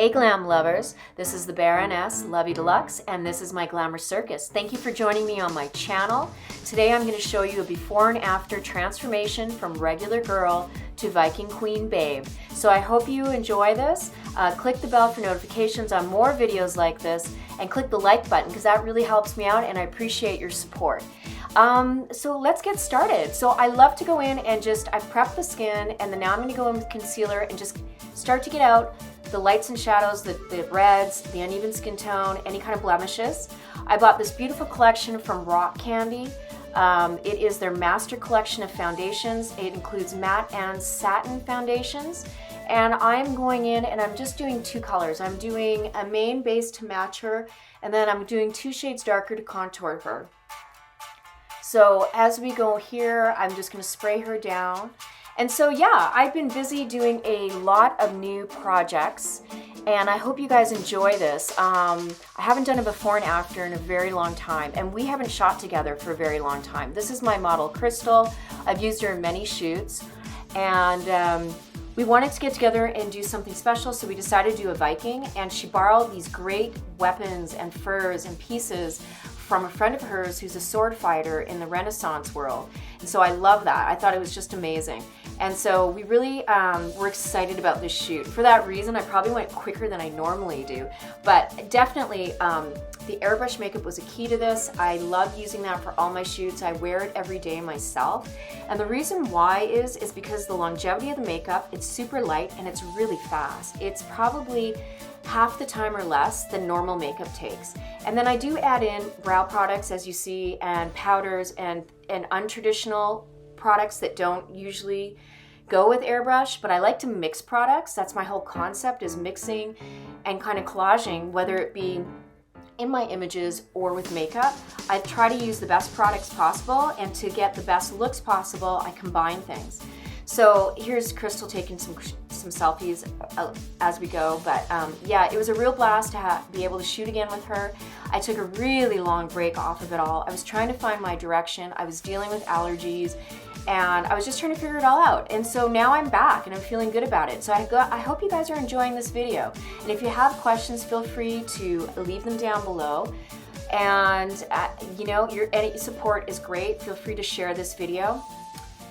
Hey Glam lovers, this is the Baroness, Lovey Deluxe, and this is my Glamour Circus. Thank you for joining me on my channel. Today I'm going to show you a before and after transformation from regular girl to Viking Queen babe. So I hope you enjoy this. Click the bell for notifications on more videos like this, and click the like button because that really helps me out and I appreciate your support. So let's get started. So I love to go in and I prep the skin, and then now I'm going to go in with concealer and just start to get out the lights and shadows, the reds, the uneven skin tone, any kind of blemishes. I bought this beautiful collection from Rock Candy. It is their master collection of foundations. It includes matte and satin foundations. And I'm going in and I'm just doing two colors. I'm doing a main base to match her, and then I'm doing 2 shades darker to contour her. So as we go here, I'm just going to spray her down. And so yeah, I've been busy doing a lot of new projects, and I hope you guys enjoy this. I haven't done a before and after in a very long time, and we haven't shot together for a very long time. This is my model Crystal. I've used her in many shoots, and we wanted to get together and do something special, so we decided to do a Viking, and she borrowed these great weapons and furs and pieces from a friend of hers who's a sword fighter in the Renaissance world. And so I love that. I thought it was just amazing. And so we really were excited about this shoot. For that reason, I probably went quicker than I normally do. But definitely, the airbrush makeup was a key to this. I love using that for all my shoots. I wear it every day myself. And the reason why is because the longevity of the makeup, it's super light and it's really fast. It's probably half the time or less than normal makeup takes. And then I do add in brow products, as you see, and powders and untraditional products that don't usually go with airbrush, but I like to mix products. That's my whole concept, is mixing and kind of collaging, whether it be in my images or with makeup. I try to use the best products possible, and to get the best looks possible, I combine things. So here's Crystal taking some selfies as we go, but yeah, it was a real blast to be able to shoot again with her. I took a really long break off of it all. I was trying to find my direction. I was dealing with allergies, and I was just trying to figure it all out. And so now I'm back and I'm feeling good about it. So I hope you guys are enjoying this video. And if you have questions, feel free to leave them down below. And you know, any support is great. Feel free to share this video.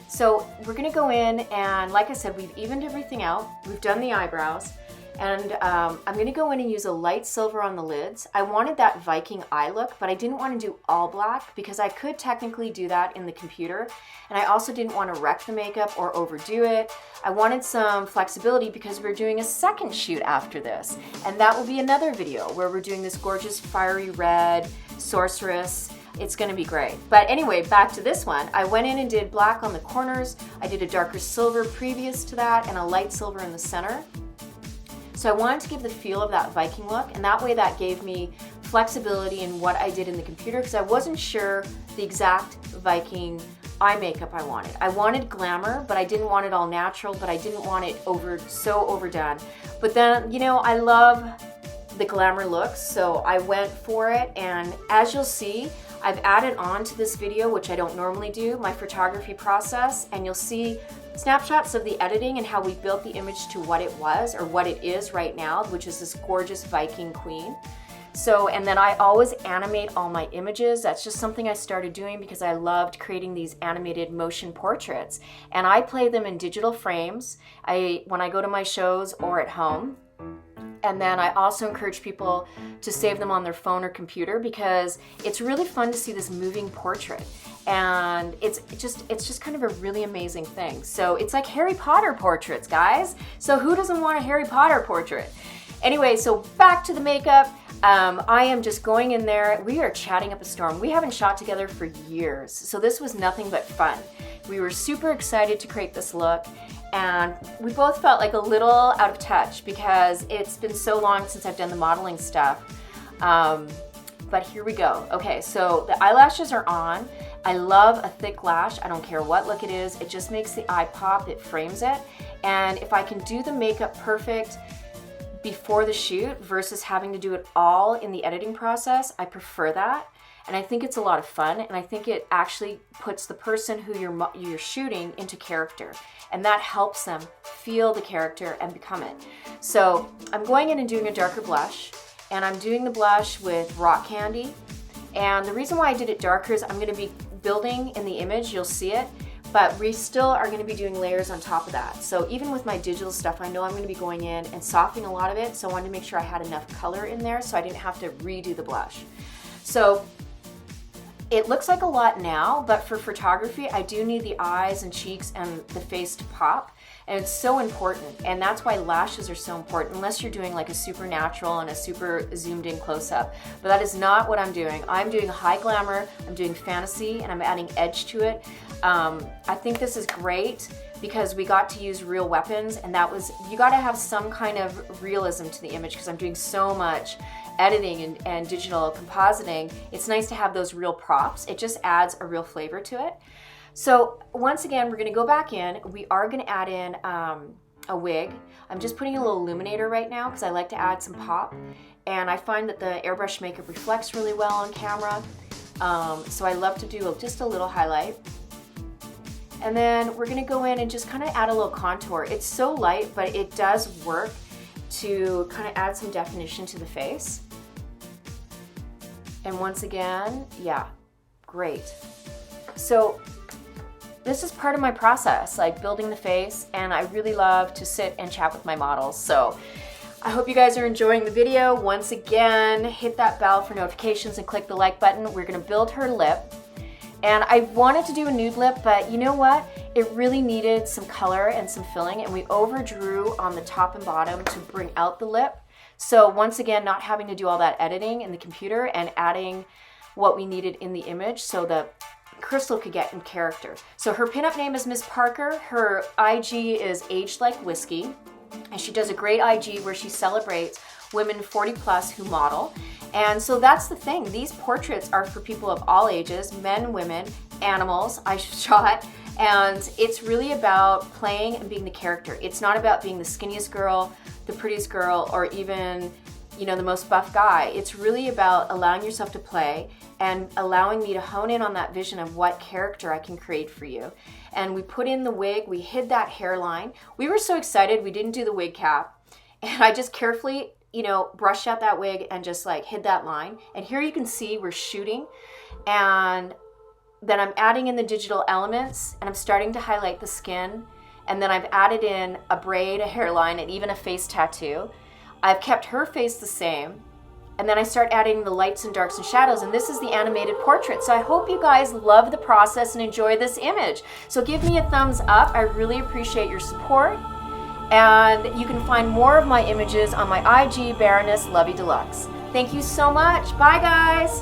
So we're gonna go in, and like I said, we've evened everything out. We've done the eyebrows, and I'm gonna go in and use a light silver on the lids. I wanted that Viking eye look, but I didn't want to do all black because I could technically do that in the computer. And I also didn't want to wreck the makeup or overdo it. I wanted some flexibility because we're doing a second shoot after this. And that will be another video where we're doing this gorgeous fiery red sorceress. It's gonna be great. But anyway, back to this one. I went in and did black on the corners. I did a darker silver previous to that and a light silver in the center. So I wanted to give the feel of that Viking look, and that way that gave me flexibility in what I did in the computer, because I wasn't sure the exact Viking eye makeup I wanted. I wanted glamour, but I didn't want it all natural, but I didn't want it so overdone. But then, you know, I love the glamour looks, so I went for it, and as you'll see, I've added on to this video, which I don't normally do, my photography process, and you'll see snapshots of the editing and how we built the image to what it was, or what it is right now, which is this gorgeous Viking Queen. So, and then I always animate all my images. That's just something I started doing because I loved creating these animated motion portraits. And I play them in digital frames when I go to my shows or at home. And then I also encourage people to save them on their phone or computer because it's really fun to see this moving portrait. And it's just kind of a really amazing thing. So it's like Harry Potter portraits, guys. So who doesn't want a Harry Potter portrait? Anyway, so back to the makeup. I am just going in there. We are chatting up a storm. We haven't shot together for years. So this was nothing but fun. We were super excited to create this look. And we both felt like a little out of touch because it's been so long since I've done the modeling stuff. But here we go. Okay, so the eyelashes are on. I love a thick lash. I don't care what look it is. It just makes the eye pop. It frames it. And if I can do the makeup perfect before the shoot versus having to do it all in the editing process, I prefer that. And I think it's a lot of fun, and I think it actually puts the person who you're shooting into character, and that helps them feel the character and become it. So I'm going in and doing a darker blush, and I'm doing the blush with rock candy. And the reason why I did it darker is I'm going to be building in the image, you'll see it, but we still are going to be doing layers on top of that. So even with my digital stuff, I know I'm going to be going in and softening a lot of it, so I wanted to make sure I had enough color in there so I didn't have to redo the blush. So it looks like a lot now, but for photography, I do need the eyes and cheeks and the face to pop. And it's so important. And that's why lashes are so important, unless you're doing like a super natural and a super zoomed in close up. But that is not what I'm doing. I'm doing high glamour, I'm doing fantasy, and I'm adding edge to it. I think this is great because we got to use real weapons, and that was, you got to have some kind of realism to the image because I'm doing so much editing and digital compositing. It's nice to have those real props. It just adds a real flavor to it. So once again, we're going to go back in. We are going to add in a wig. I'm just putting a little illuminator right now because I like to add some pop. And I find that the airbrush makeup reflects really well on camera. So I love to do just a little highlight. And then we're going to go in and just kind of add a little contour. It's so light, but it does work to kind of add some definition to the face. And once again, yeah, great. So this is part of my process, like building the face, and I really love to sit and chat with my models. So I hope you guys are enjoying the video. Once again, hit that bell for notifications and click the like button. We're gonna build her lip. And I wanted to do a nude lip, but you know what? It really needed some color and some filling, and we overdrew on the top and bottom to bring out the lip. So once again, not having to do all that editing in the computer and adding what we needed in the image so the Crystal could get in character. So her pinup name is Miss Parker. Her IG is Aged Like Whiskey, and she does a great IG where she celebrates women 40 plus who model. And so that's the thing. These portraits are for people of all ages, men, women, animals I shot. And it's really about playing and being the character. It's not about being the skinniest girl, the prettiest girl, or even, you know, the most buff guy. It's really about allowing yourself to play and allowing me to hone in on that vision of what character I can create for you. And we put in the wig, we hid that hairline. We were so excited we didn't do the wig cap. And I just carefully, you know, brushed out that wig and just like hid that line. And here you can see we're shooting, and then I'm adding in the digital elements, and I'm starting to highlight the skin. And then I've added in a braid, a hairline, and even a face tattoo. I've kept her face the same. And then I start adding the lights and darks and shadows, and this is the animated portrait. So I hope you guys love the process and enjoy this image. So give me a thumbs up. I really appreciate your support. And you can find more of my images on my IG, Baroness Lovey Deluxe. Thank you so much. Bye, guys.